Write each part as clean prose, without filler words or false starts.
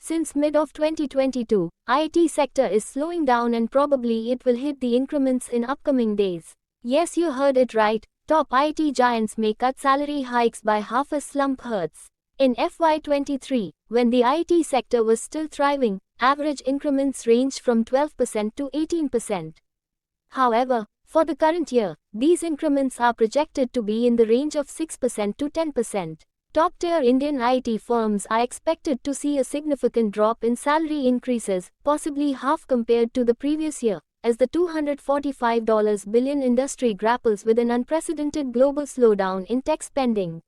Since mid of 2022, IT sector is slowing down and probably it will hit the increments in upcoming days. Yes, you heard it right. Top IT giants may cut salary hikes by half as slump hurts. In FY23, when the IT sector was still thriving, average increments ranged from 12% to 18%. However, for the current year, these increments are projected to be in the range of 6% to 10%. Top-tier Indian IT firms are expected to see a significant drop in salary increases, possibly half compared to the previous year, as the $245 billion industry grapples with an unprecedented global slowdown in tech spending.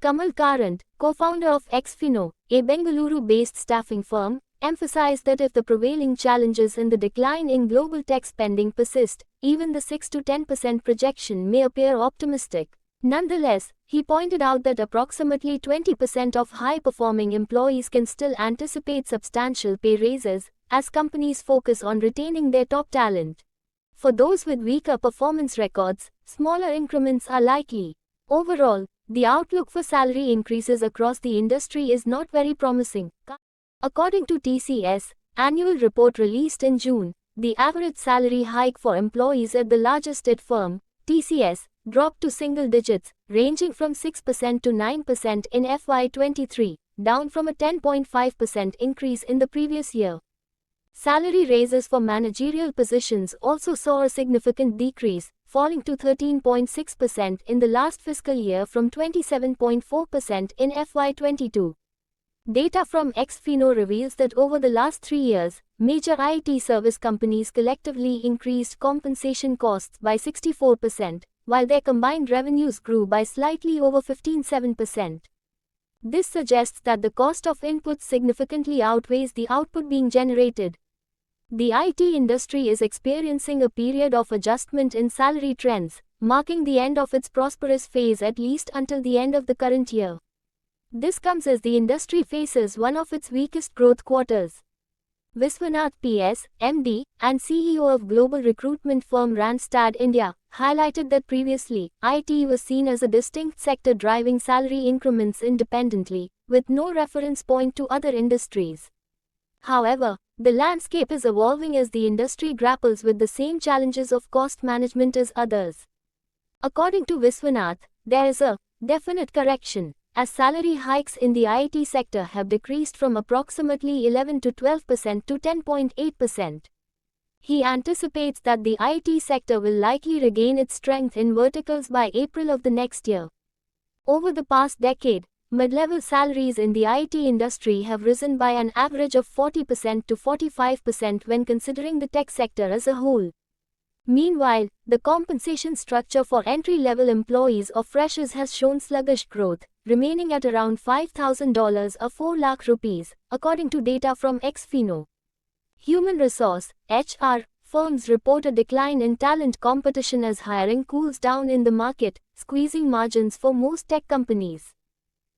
Kamal Karant, co-founder of Xfino, a Bengaluru-based staffing firm, emphasized that if the prevailing challenges in the decline in global tech spending persist, even the 6 to 10% projection may appear optimistic. Nonetheless, he pointed out that approximately 20% of high-performing employees can still anticipate substantial pay raises, as companies focus on retaining their top talent. For those with weaker performance records, smaller increments are likely. Overall, the outlook for salary increases across the industry is not very promising. According to TCS, annual report released in June, the average salary hike for employees at the largest IT firm, TCS, dropped to single digits, ranging from 6% to 9% in FY23, down from a 10.5% increase in the previous year. Salary raises for managerial positions also saw a significant decrease, falling to 13.6% in the last fiscal year from 27.4% in FY22. Data from Xfino reveals that over the last 3 years, major IT service companies collectively increased compensation costs by 64%, while their combined revenues grew by slightly over 15.7%. This suggests that the cost of inputs significantly outweighs the output being generated. The IT industry is experiencing a period of adjustment in salary trends, marking the end of its prosperous phase at least until the end of the current year. This comes as the industry faces one of its weakest growth quarters. Viswanath PS, MD, and CEO of global recruitment firm Randstad India, highlighted that previously, IT was seen as a distinct sector driving salary increments independently, with no reference point to other industries. However, the landscape is evolving as the industry grapples with the same challenges of cost management as others. According to Viswanath, there is a definite correction, as salary hikes in the IT sector have decreased from approximately 11 to 12% to 10.8%. He anticipates that the IT sector will likely regain its strength in verticals by April of the next year. Over the past decade, mid-level salaries in the IT industry have risen by an average of 40% to 45% when considering the tech sector as a whole. Meanwhile, the compensation structure for entry-level employees or freshers has shown sluggish growth, remaining at around $5,000 or 4 lakh rupees, according to data from Xfino. Human resource (HR) firms report a decline in talent competition as hiring cools down in the market, squeezing margins for most tech companies.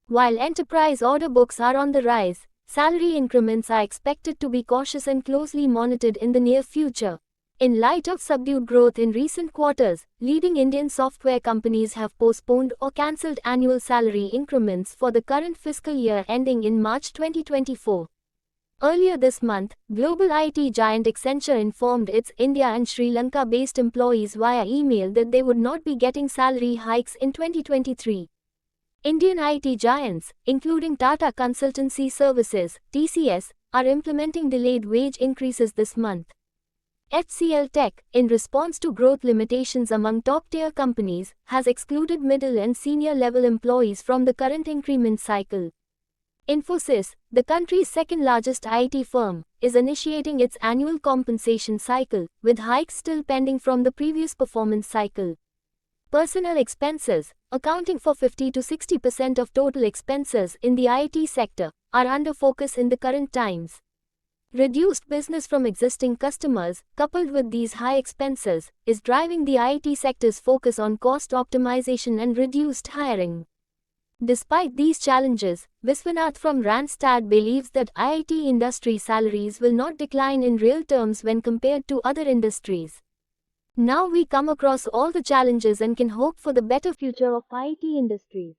While enterprise order books are on the rise, salary increments are expected to be cautious and closely monitored in the near future. In light of subdued growth in recent quarters, leading Indian software companies have postponed or cancelled annual salary increments for the current fiscal year ending in March 2024. Earlier this month, global IT giant Accenture informed its India and Sri Lanka-based employees via email that they would not be getting salary hikes in 2023. Indian IT giants, including Tata Consultancy Services, TCS, are implementing delayed wage increases this month. HCL Tech, in response to growth limitations among top-tier companies, has excluded middle and senior-level employees from the current increment cycle. Infosys, the country's second-largest IT firm, is initiating its annual compensation cycle, with hikes still pending from the previous performance cycle. Personnel expenses, accounting for 50 to 60% of total expenses in the IT sector, are under focus in the current times. Reduced business from existing customers, coupled with these high expenses, is driving the IT sector's focus on cost optimization and reduced hiring. Despite these challenges, Viswanath from Randstad believes that IT industry salaries will not decline in real terms when compared to other industries. Now we come across all the challenges and can hope for the better future of IT industries.